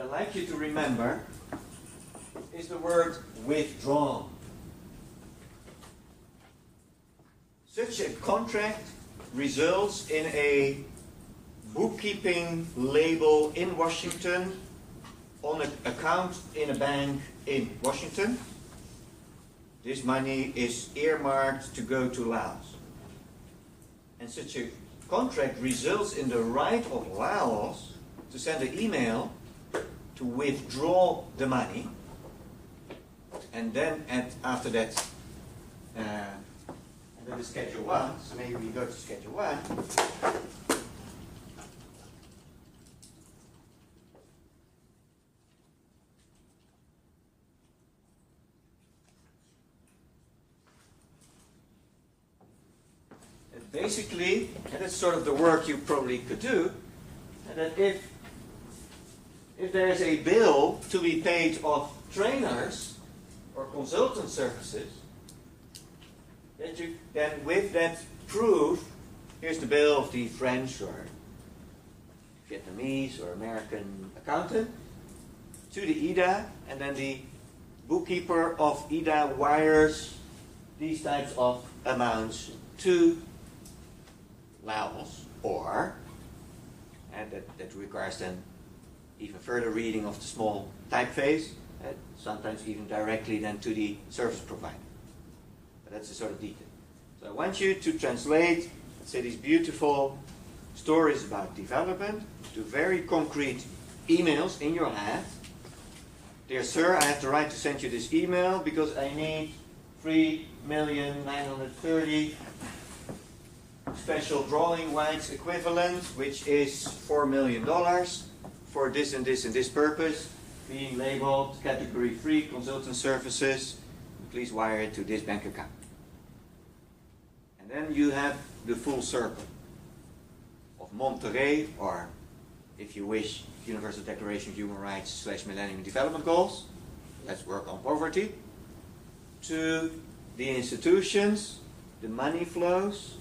I'd like you to remember is the word withdrawn. Such a contract results in a bookkeeping label in Washington on an account in a bank in Washington. This money is earmarked to go to Laos. And such a contract results in the right of Laos to send an email to withdraw the money. And then after that, that is Schedule 1, so maybe we go to Schedule 1. And basically, and that's sort of the work you probably could do, and that if there is a bill to be paid of trainers or consultant services, that you then with that proof, here's the bill of the French or Vietnamese or American accountant to the IDA, and then the bookkeeper of IDA wires these types of amounts to Laos, or, and that requires then even further reading of the small typeface, sometimes even directly then to the service provider. But that's the sort of detail. So I want you to translate, let's say, these beautiful stories about development to very concrete emails in your head. Dear sir, I have the right to send you this email because I need 3,930,000 special drawing rights equivalent, which is $4 million for this and this and this purpose, being labeled category 3 consultant services. Please wire it to this bank account. And then you have the full circle of Monterey, or if you wish, Universal Declaration of Human Rights / Millennium Development Goals. Let's work on poverty. To the institutions, the money flows,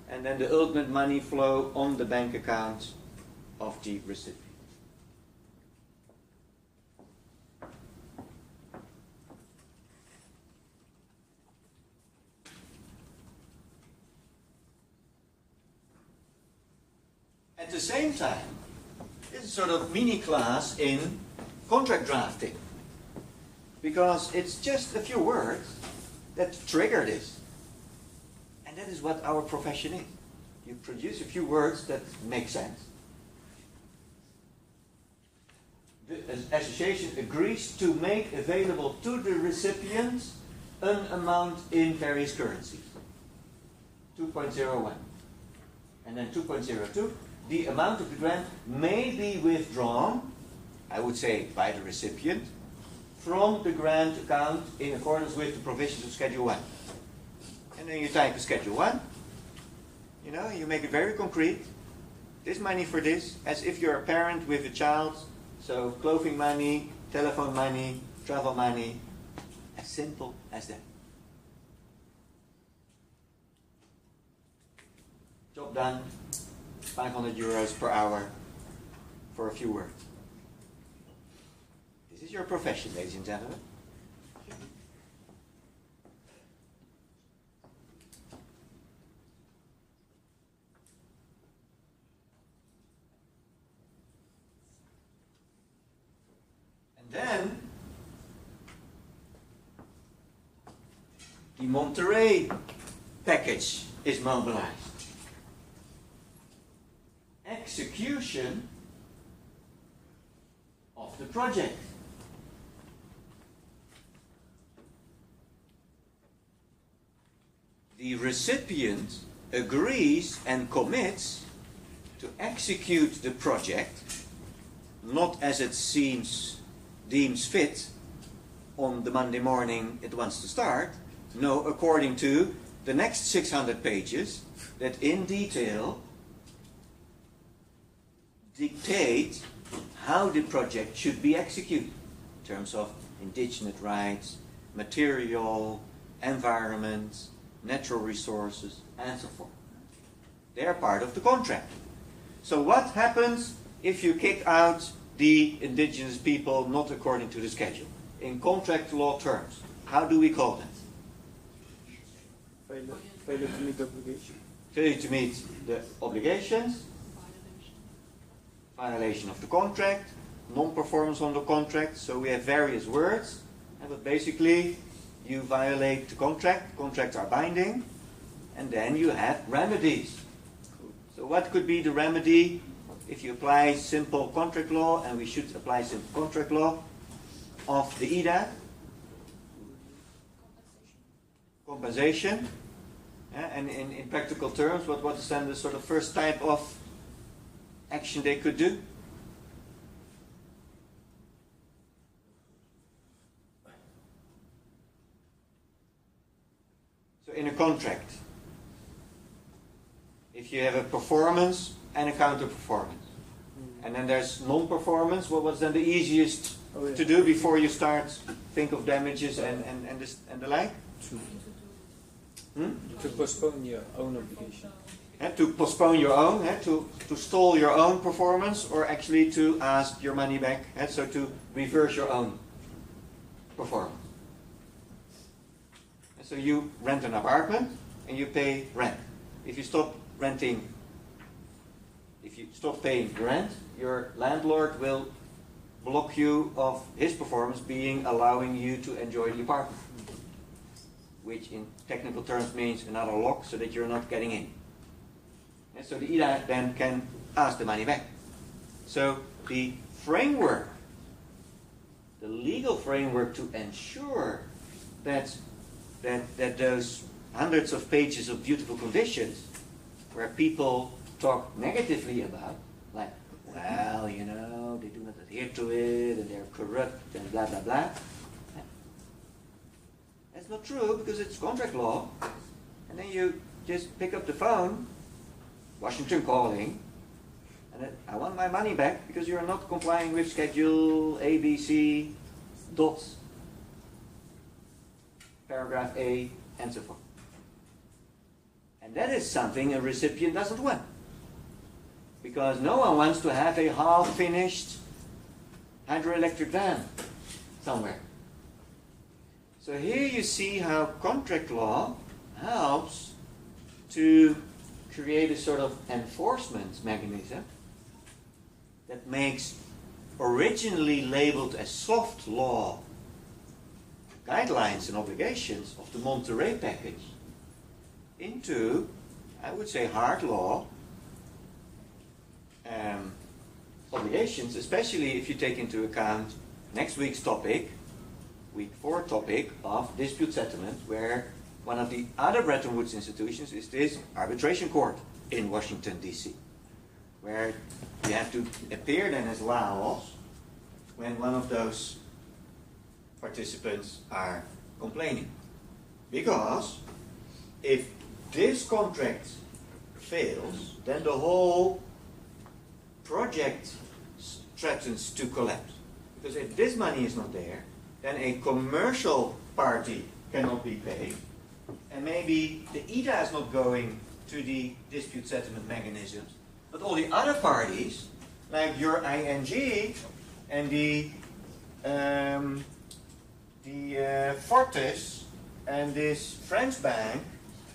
and then the ultimate money flow on the bank account of the recipient. At the same time, this is sort of mini class in contract drafting, because it's just a few words that trigger this. And that is what our profession is. You produce a few words that make sense. The association agrees to make available to the recipient an amount in various currencies. 2.01. And then 2.02. The amount of the grant may be withdrawn, I would say by the recipient, from the grant account in accordance with the provisions of Schedule 1. And then you type Schedule 1, you make it very concrete. This money for this, as if you're a parent with a child, so clothing money, telephone money, travel money, as simple as that. Job done. 500 euros per hour for a few words. This is your profession, ladies and gentlemen. And then the Monterey package is mobilized. Execution of the project. The recipient agrees and commits to execute the project, not as it deems fit on the Monday morning it wants to start. No, according to the next 600 pages that in detail dictate how the project should be executed in terms of indigenous rights, material, environment, natural resources, and so forth. They are part of the contract. So what happens if you kick out the indigenous people not according to the schedule. In contract law terms, how do we call that? Failure to meet obligation. Failure to meet the obligations, violation of the contract, non-performance on the contract. So we have various words, but basically you violate the contract, contracts are binding, and then you have remedies. So what could be the remedy if you apply simple contract law, and we should apply simple contract law of the EDA? Compensation. And in practical terms, what is then the sort of first type of action they could do? So in a contract, if you have a performance and a counter-performance, and then there's non-performance, what's then the easiest to do before you start think of damages and the like? To postpone your own obligation. To postpone your own, to stall your own performance, or actually to ask your money back, so to reverse your own performance. And so you rent an apartment and you pay rent. If you stop renting, if you stop paying rent, your landlord will block you of his performance being allowing you to enjoy the apartment, which in technical terms means another lock so that you're not getting in. And so the EDA then can ask the money back. So the framework, the legal framework to ensure that those hundreds of pages of beautiful conditions where people talk negatively about, like, well, you know, they do not adhere to it and they're corrupt and blah, blah, blah. That's not true, because it's contract law. And then you just pick up the phone, Washington calling, and then, I want my money back because you're not complying with schedule ABC dots, paragraph A, and so forth. And that is something a recipient doesn't want, because no one wants to have a half-finished hydroelectric dam somewhere. So here you see how contract law helps to create a sort of enforcement mechanism that makes originally labeled as soft law guidelines and obligations of the Monterey package into, I would say, hard law obligations, especially if you take into account next week's topic, week 4 topic of dispute settlement, where one of the other Bretton Woods institutions is this arbitration court in Washington, D.C., where you have to appear then as Laos when one of those participants are complaining. Because if this contract fails, then the whole project threatens to collapse. Because if this money is not there, then a commercial party cannot be paid, and maybe the EDA is not going to the dispute settlement mechanisms, but all the other parties, like your ING and the Fortis and this French bank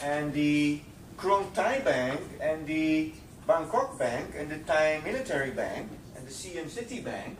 and the Krung Thai Bank and the Bangkok Bank and the Thai Military Bank and the Siam City Bank,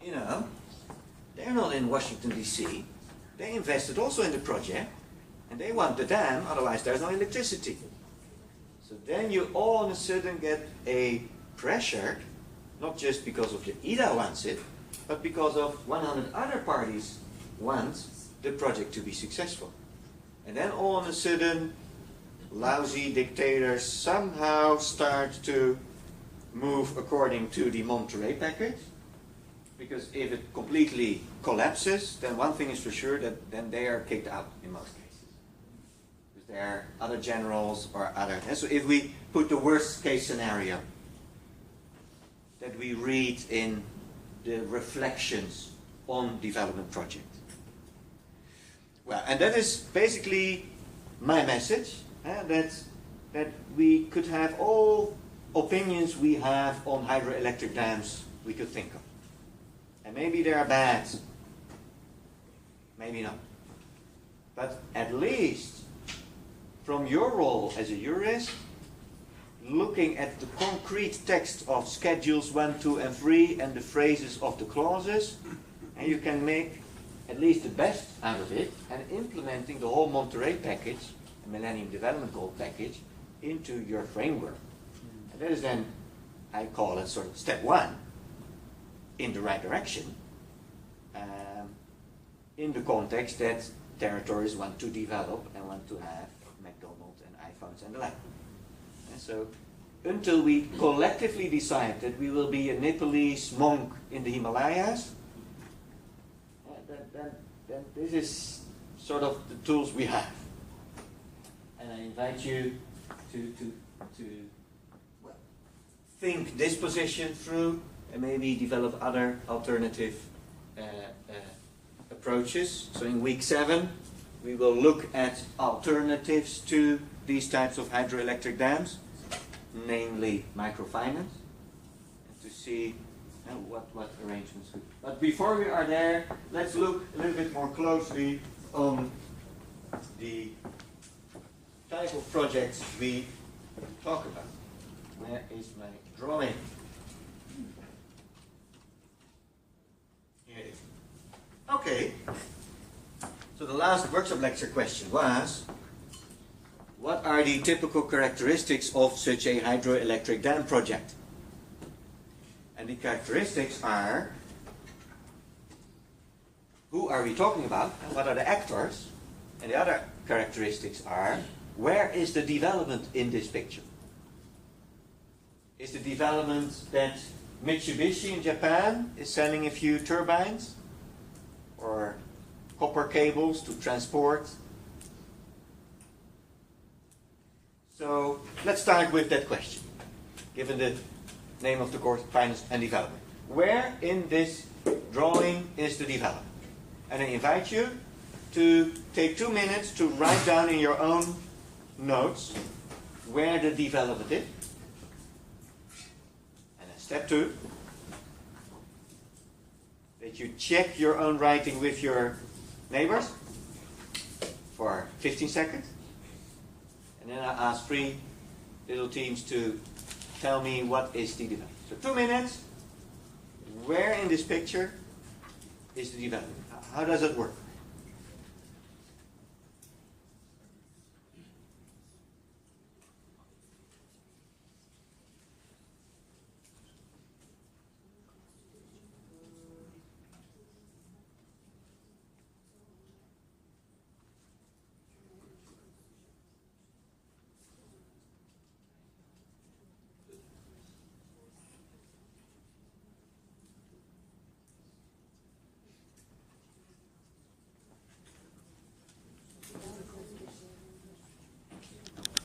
you know, they're not in Washington, D.C. They invested also in the project, and they want the dam, otherwise there's no electricity. So then you all of a sudden get a pressure, not just because of the EDA wants it, but because of 100 other parties want the project to be successful. And then all of a sudden, lousy dictators somehow start to move according to the Monterey package. Because if it completely collapses, then one thing is for sure, that then they are kicked out in most cases. Because there are other generals or other... And so if we put the worst case scenario that we read in the reflections on development project. Well, and that is basically my message, that we could have all opinions we have on hydroelectric dams we could think of. And maybe they are bad, maybe not. But at least from your role as a jurist, looking at the concrete text of schedules 1, 2 and 3 and the phrases of the clauses, and you can make at least the best out of it, and implementing the whole Monterey package, the Millennium Development Goal package, into your framework. And that is then, I call it sort of step 1 in the right direction, in the context that territories want to develop and want to have McDonald's and iPhones and the like. And so until we collectively decide that we will be a Nepalese monk in the Himalayas, then this is sort of the tools we have. And I invite you to well, think this position through and maybe develop other alternative approaches. So in week 7, we will look at alternatives to these types of hydroelectric dams, namely microfinance, and to see what arrangements could. But before we are there, let's look a little bit more closely on the type of projects we talk about. Where is my drawing? Here it is. Okay. So the last workshop lecture question was, what are the typical characteristics of such a hydroelectric dam project? And the characteristics are, who are we talking about and what are the actors? And the other characteristics are, where is the development in this picture? Is the development that Mitsubishi in Japan is selling a few turbines? Or copper cables to transport? So let's start with that question, given the name of the course, Finance and Development. Where in this drawing is the development? And I invite you to take 2 minutes to write down in your own notes where the development is. And then step 2, that you check your own writing with your neighbors for 15 seconds. And then I ask 3 little teams to tell me what is the development. So 2 minutes, where in this picture is the development? How does it work?